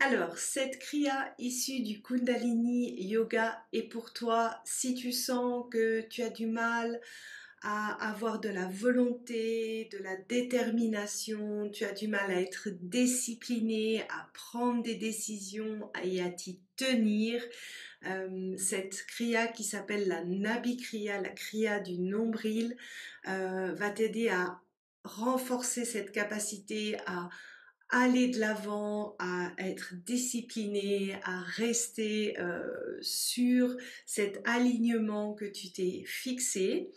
Alors, cette kriya issue du Kundalini Yoga est pour toi si tu sens que tu as du mal à avoir de la volonté, de la détermination, tu as du mal à être discipliné, à prendre des décisions et à t'y tenir. Cette kriya qui s'appelle la Nabi Kriya, la kriya du nombril, va t'aider à renforcer cette capacité à aller de l'avant, à être discipliné, à rester sur cet alignement que tu t'es fixé.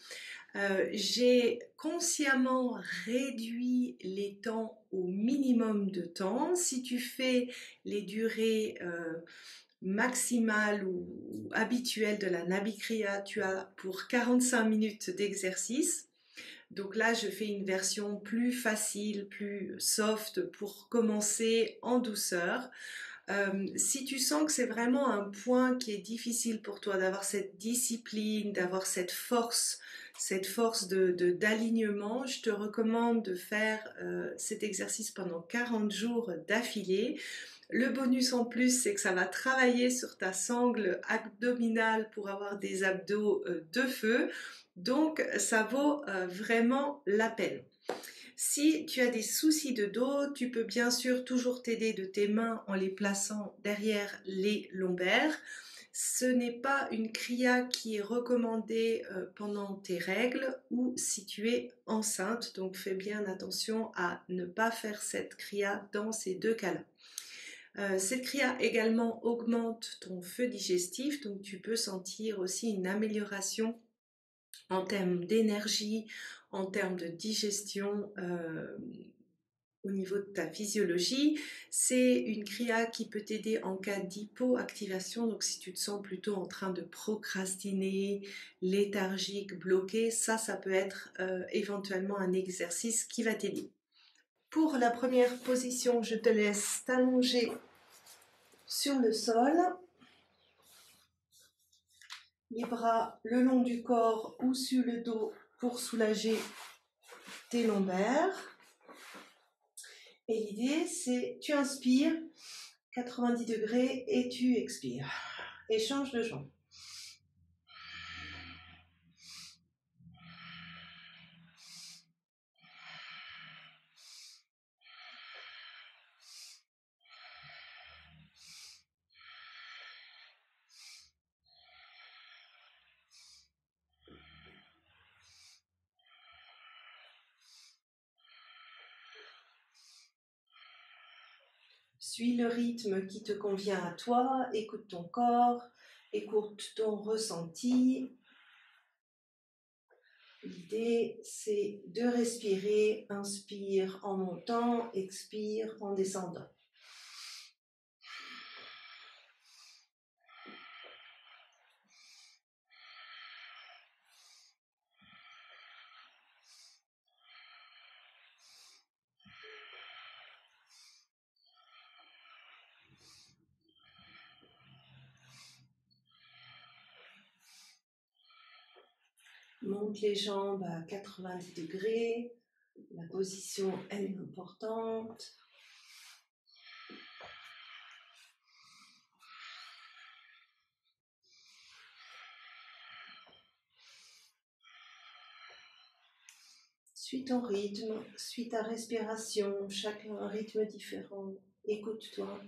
J'ai consciemment réduit les temps au minimum de temps. Si tu fais les durées maximales ou habituelles de la Nabi Kriya, tu as pour 45 minutes d'exercice. Donc là, je fais une version plus facile, plus soft pour commencer en douceur. Si tu sens que c'est vraiment un point qui est difficile pour toi, d'avoir cette discipline, d'avoir cette force d'alignement, je te recommande de faire cet exercice pendant 40 jours d'affilée. Le bonus en plus, c'est que ça va travailler sur ta sangle abdominale pour avoir des abdos de feu. Donc, ça vaut vraiment la peine. Si tu as des soucis de dos, tu peux bien sûr toujours t'aider de tes mains en les plaçant derrière les lombaires. Ce n'est pas une kriya qui est recommandée pendant tes règles ou si tu es enceinte. Donc, fais bien attention à ne pas faire cette kriya dans ces deux cas-là. Cette kriya également augmente ton feu digestif, donc tu peux sentir aussi une amélioration en termes d'énergie, en termes de digestion au niveau de ta physiologie. C'est une kriya qui peut t'aider en cas d'hypoactivation, donc si tu te sens plutôt en train de procrastiner, léthargique, bloqué, ça peut être éventuellement un exercice qui va t'aider. Pour la première position, je te laisse t'allonger sur le sol, les bras le long du corps ou sur le dos pour soulager tes lombaires. Et l'idée, c'est tu inspires 90 degrés et tu expires. Et change de jambe. Suis le rythme qui te convient à toi, écoute ton corps, écoute ton ressenti. L'idée, c'est de respirer, inspire en montant, expire en descendant. Monte les jambes à 90 degrés. La position, elle est importante. Suis ton rythme, suis ta respiration, chacun un rythme différent. Écoute-toi.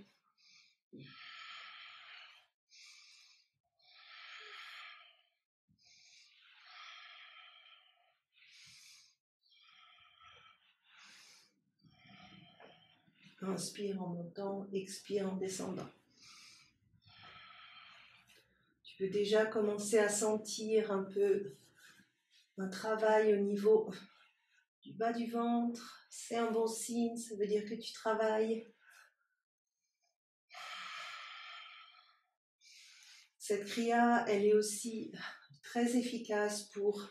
Inspire en montant, expire en descendant. Tu peux déjà commencer à sentir un peu un travail au niveau du bas du ventre. C'est un bon signe, ça veut dire que tu travailles. Cette kriya, elle est aussi très efficace pour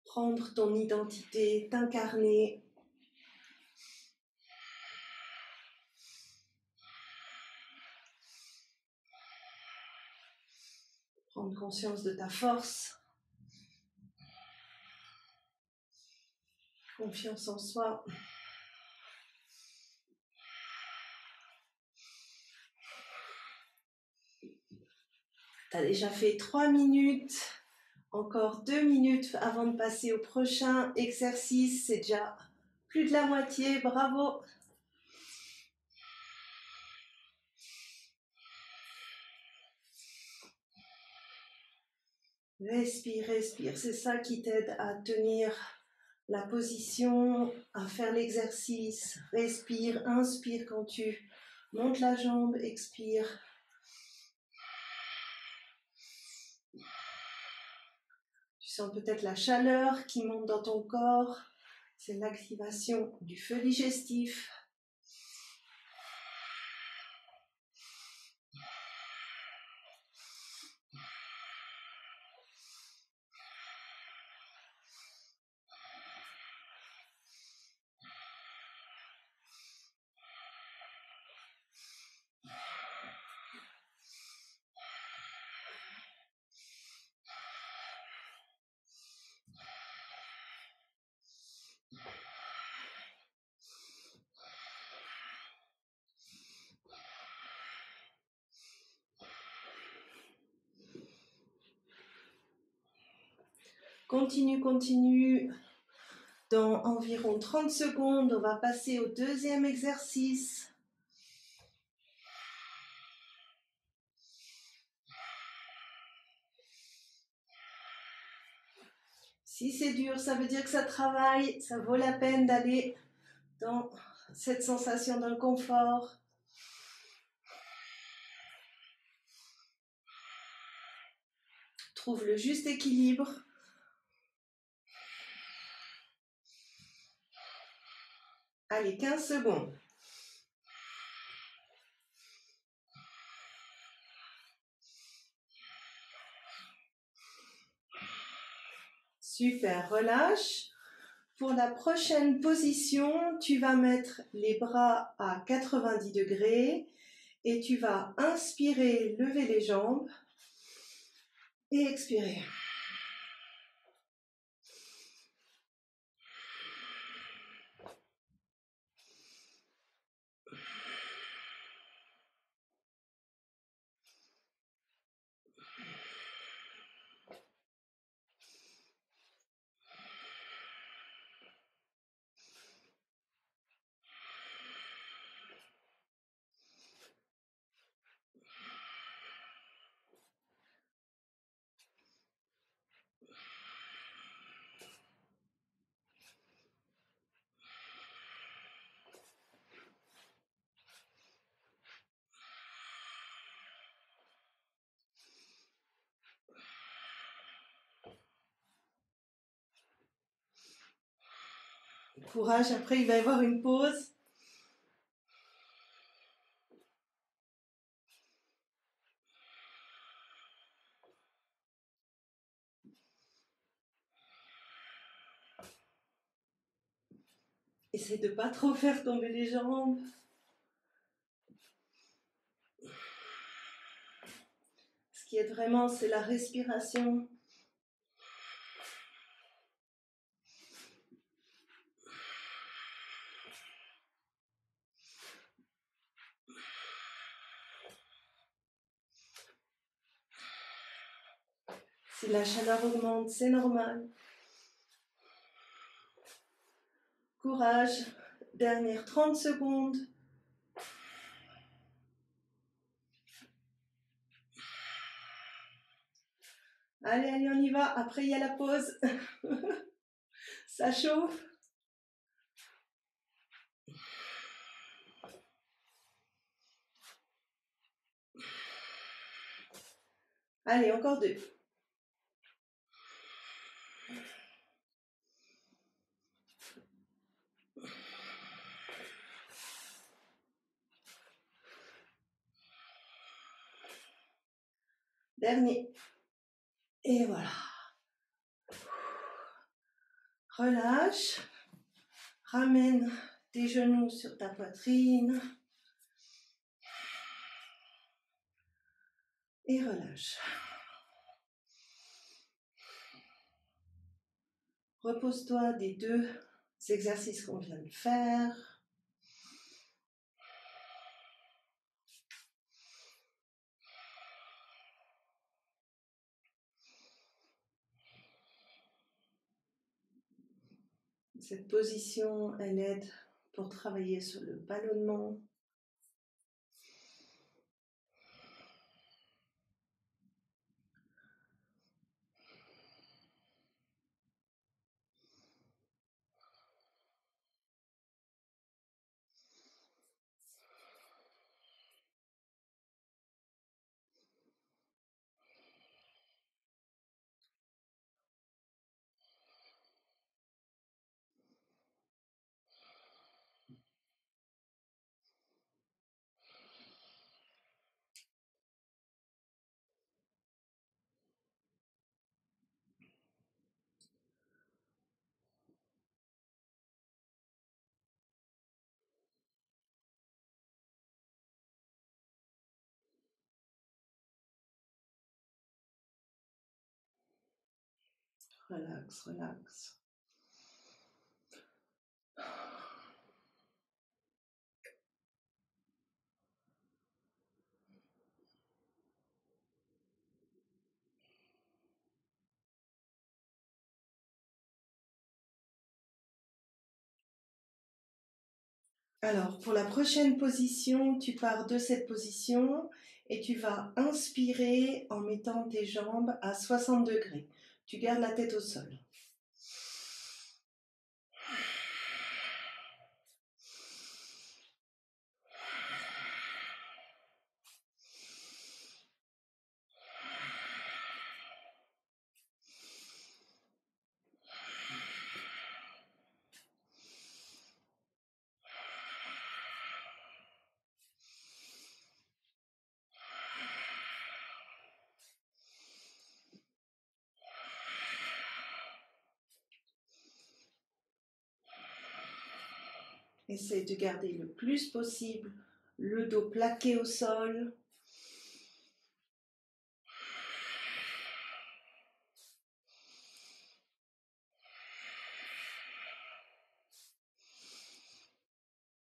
prendre ton identité, t'incarner. Prendre conscience de ta force. Confiance en soi. Tu as déjà fait 3 minutes. Encore 2 minutes avant de passer au prochain exercice. C'est déjà plus de la moitié. Bravo. Respire, respire. C'est ça qui t'aide à tenir la position, à faire l'exercice. Respire, inspire quand tu montes la jambe, expire. Tu sens peut-être la chaleur qui monte dans ton corps. C'est l'activation du feu digestif. Continue, continue. Dans environ 30 secondes, on va passer au deuxième exercice. Si c'est dur, ça veut dire que ça travaille, ça vaut la peine d'aller dans cette sensation d'inconfort. Trouve le juste équilibre. Allez, 15 secondes. Super, relâche. Pour la prochaine position, tu vas mettre les bras à 90 degrés et tu vas inspirer, lever les jambes et expirer. Courage, après il va y avoir une pause. Essaye de ne pas trop faire tomber les jambes. Ce qui aide vraiment, c'est la respiration. Si la chaleur augmente, c'est normal. Courage. Dernière 30 secondes. Allez, allez, on y va. Après, il y a la pause. Ça chauffe. Allez, encore 2. Dernier. Et voilà. Relâche. Ramène tes genoux sur ta poitrine. Et relâche. Repose-toi des 2 exercices qu'on vient de faire. Cette position, elle aide pour travailler sur le ballonnement. Relax, relax. Alors, pour la prochaine position, tu pars de cette position et tu vas inspirer en mettant tes jambes à 60 degrés. Tu gardes la tête au sol. Essaye de garder le plus possible le dos plaqué au sol.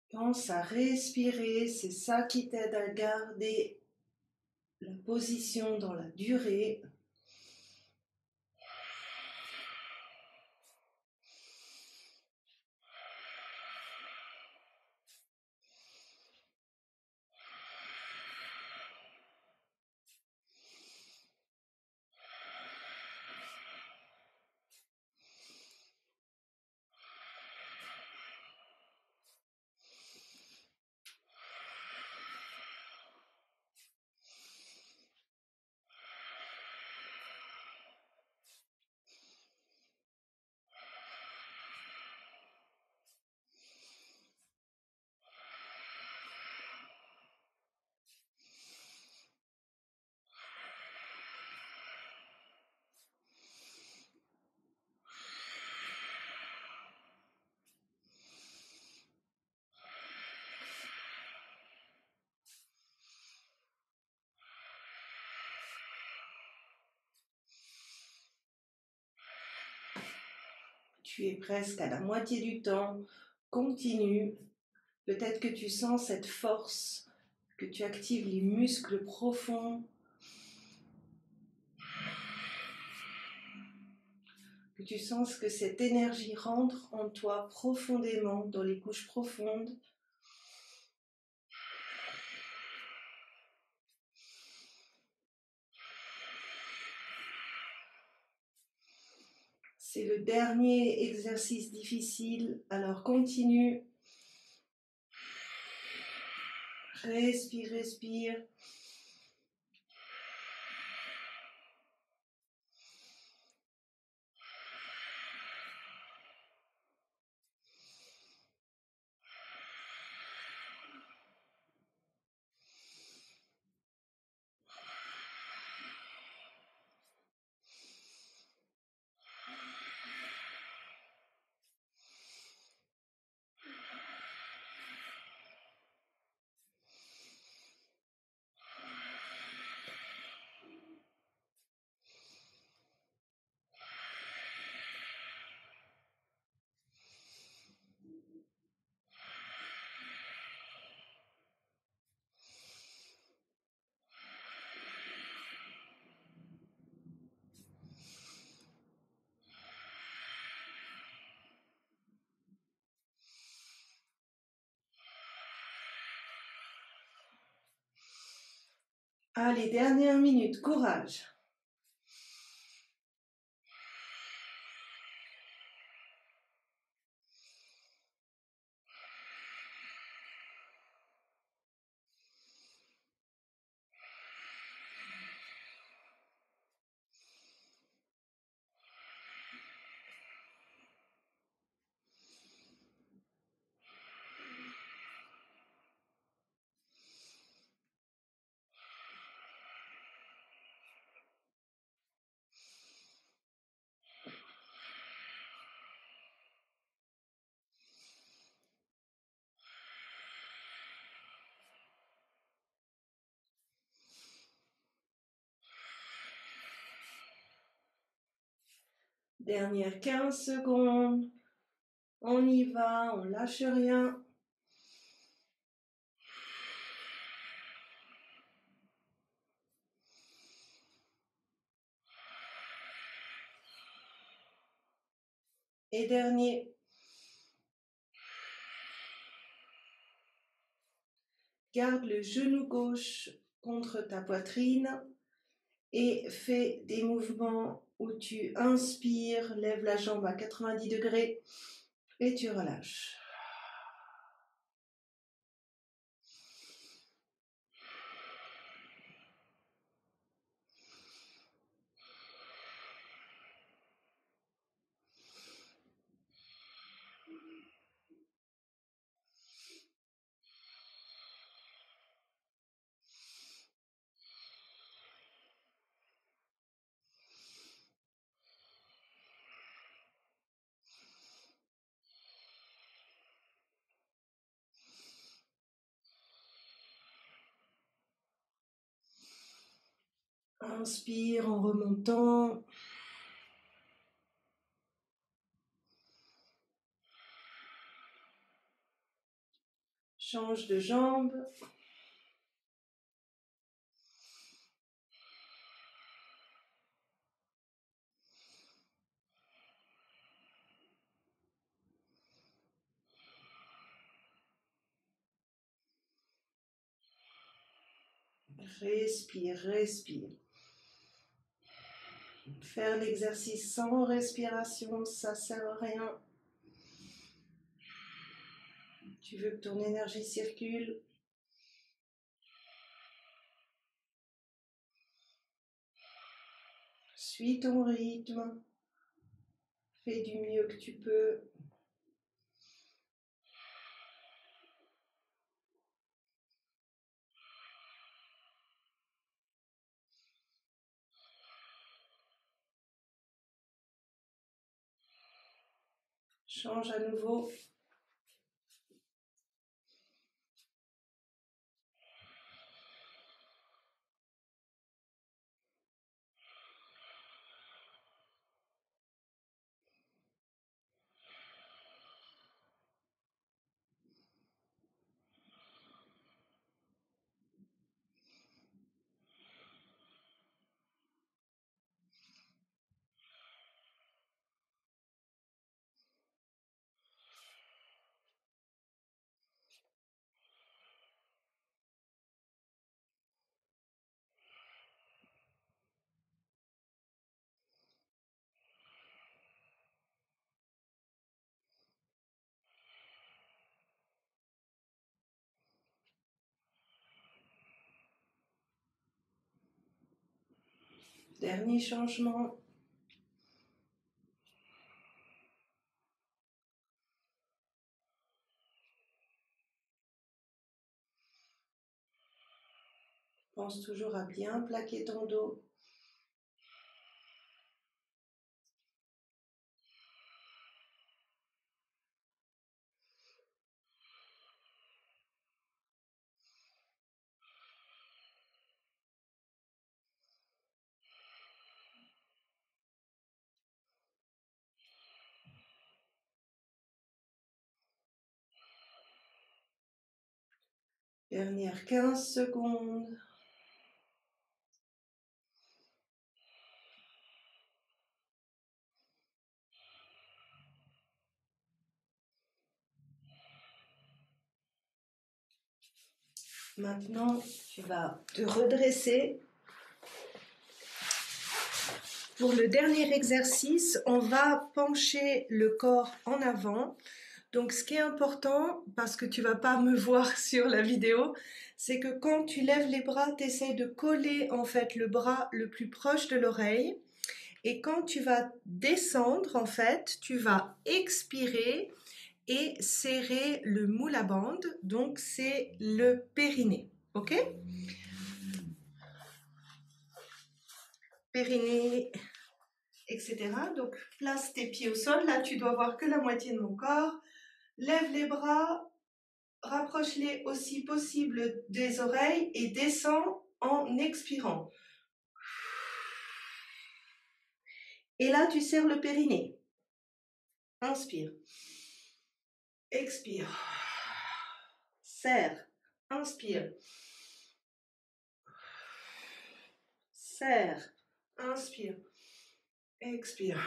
Pense à respirer, c'est ça qui t'aide à garder la position dans la durée. Tu es presque à la moitié du temps. Continue. Peut-être que tu sens cette force, que tu actives les muscles profonds, que tu sens que cette énergie rentre en toi profondément, dans les couches profondes. C'est le dernier exercice difficile, alors continue. Respire, respire. Allez, dernière minute, courage. Dernière 15 secondes. On y va, on lâche rien. Et dernier. Garde le genou gauche contre ta poitrine et fais des mouvements où tu inspires, lève la jambe à 90 degrés et tu relâches. Inspire en remontant. Change de jambe. Respire, respire. Faire l'exercice sans respiration, ça sert à rien. Tu veux que ton énergie circule. Suis ton rythme. Fais du mieux que tu peux. Change à nouveau. Dernier changement. Pense toujours à bien plaquer ton dos. Dernière 15 secondes. Maintenant, tu vas te redresser. Pour le dernier exercice, on va pencher le corps en avant. Donc, ce qui est important, parce que tu vas pas me voir sur la vidéo, c'est que quand tu lèves les bras, tu essaies de coller en fait le bras le plus proche de l'oreille. Et quand tu vas descendre, en fait, tu vas expirer et serrer le moule à bande. Donc, c'est le périnée. OK? Périnée, etc. Donc, place tes pieds au sol. Là, tu dois voir que la moitié de mon corps. Lève les bras, rapproche-les aussi possible des oreilles et descends en expirant. Et là, tu serres le périnée. Inspire. Expire. Serre. Inspire. Serre. Inspire. Expire.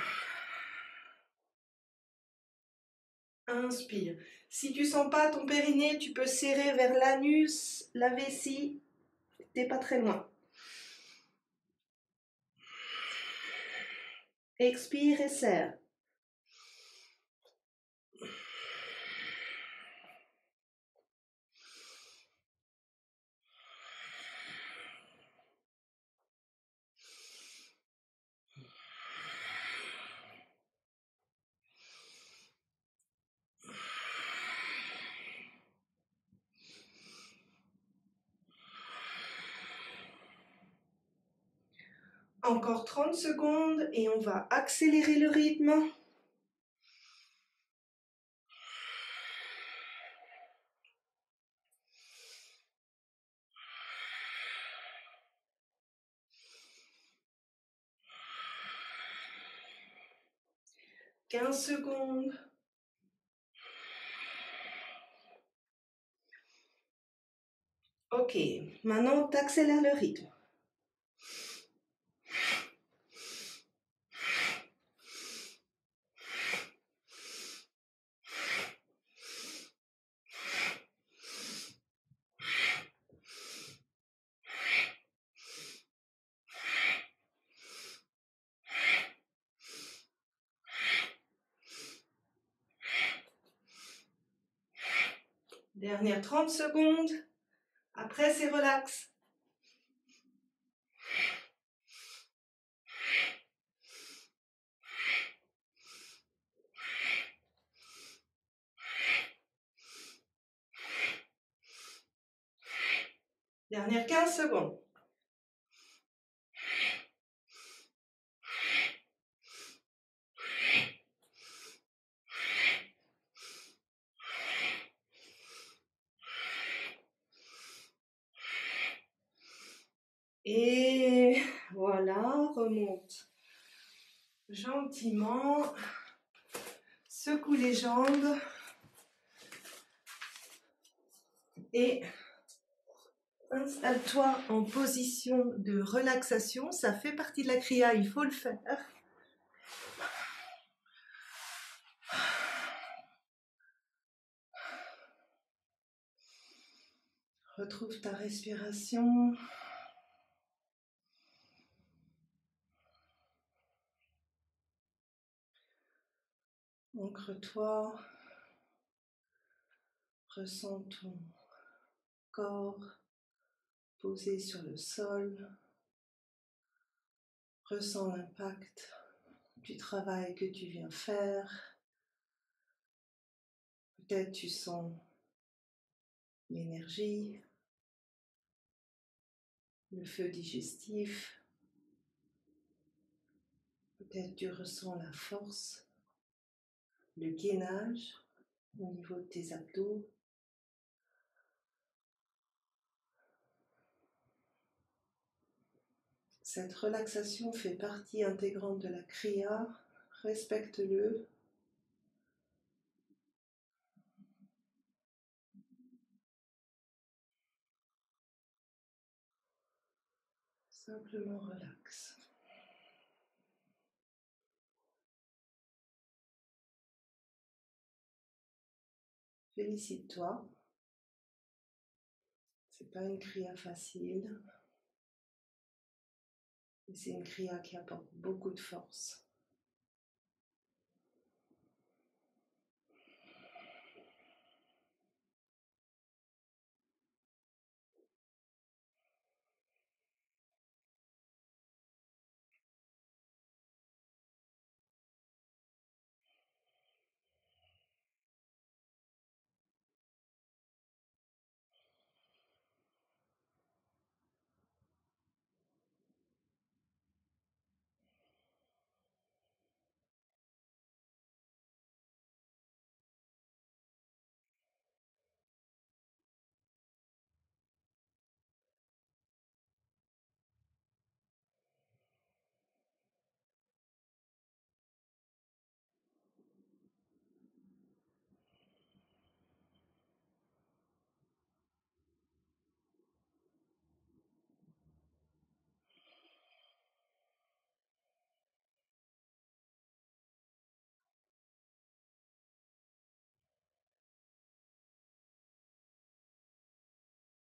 Inspire. Si tu sens pas ton périnée, tu peux serrer vers l'anus, la vessie. T'es pas très loin. Expire et serre. Encore 30 secondes et on va accélérer le rythme. « 15 secondes. Ok, maintenant tu accélères le rythme. Dernière 30 secondes. Après, c'est relax. Dernière 15 secondes. Et voilà, remonte gentiment. Secoue les jambes. Et installe-toi en position de relaxation. Ça fait partie de la kriya, il faut le faire. Retrouve ta respiration. Ancre-toi. Ressens ton corps posé sur le sol. Ressens l'impact du travail que tu viens faire. Peut-être tu sens l'énergie, le feu digestif. Peut-être tu ressens la force, le gainage au niveau de tes abdos. Cette relaxation fait partie intégrante de la kriya. Respecte-le. Simplement relaxe. Félicite-toi. C'est pas une kriya facile, mais c'est une kriya qui apporte beaucoup de force.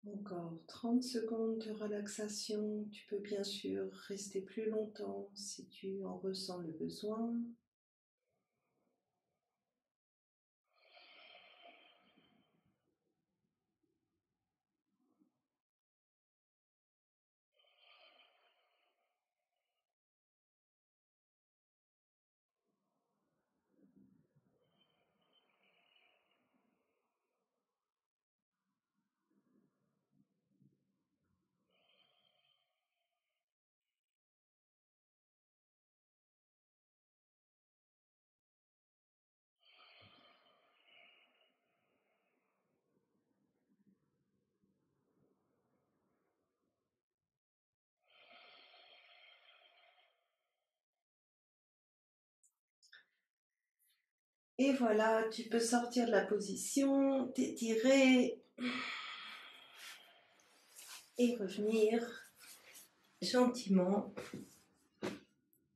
Encore 30 secondes de relaxation. Tu peux bien sûr rester plus longtemps si tu en ressens le besoin. Et voilà, tu peux sortir de la position, t'étirer et revenir gentiment.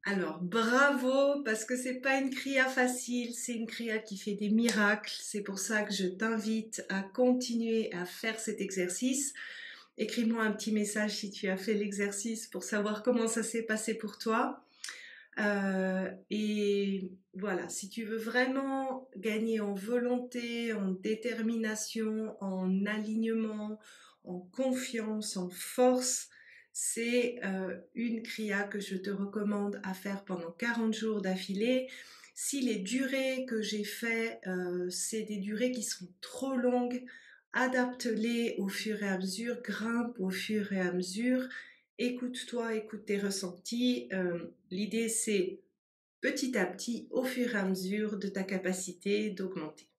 Alors, bravo, parce que c'est pas une kriya facile, c'est une kriya qui fait des miracles. C'est pour ça que je t'invite à continuer à faire cet exercice. Écris-moi un petit message si tu as fait l'exercice pour savoir comment ça s'est passé pour toi. Et voilà, si tu veux vraiment gagner en volonté, en détermination, en alignement, en confiance, en force, c'est une kriya que je te recommande à faire pendant 40 jours d'affilée. Si les durées que j'ai fait, c'est des durées qui sont trop longues, adapte-les au fur et à mesure, grimpe au fur et à mesure. Écoute-toi, écoute tes ressentis. L'idée, c'est petit à petit, au fur et à mesure de ta capacité d'augmenter.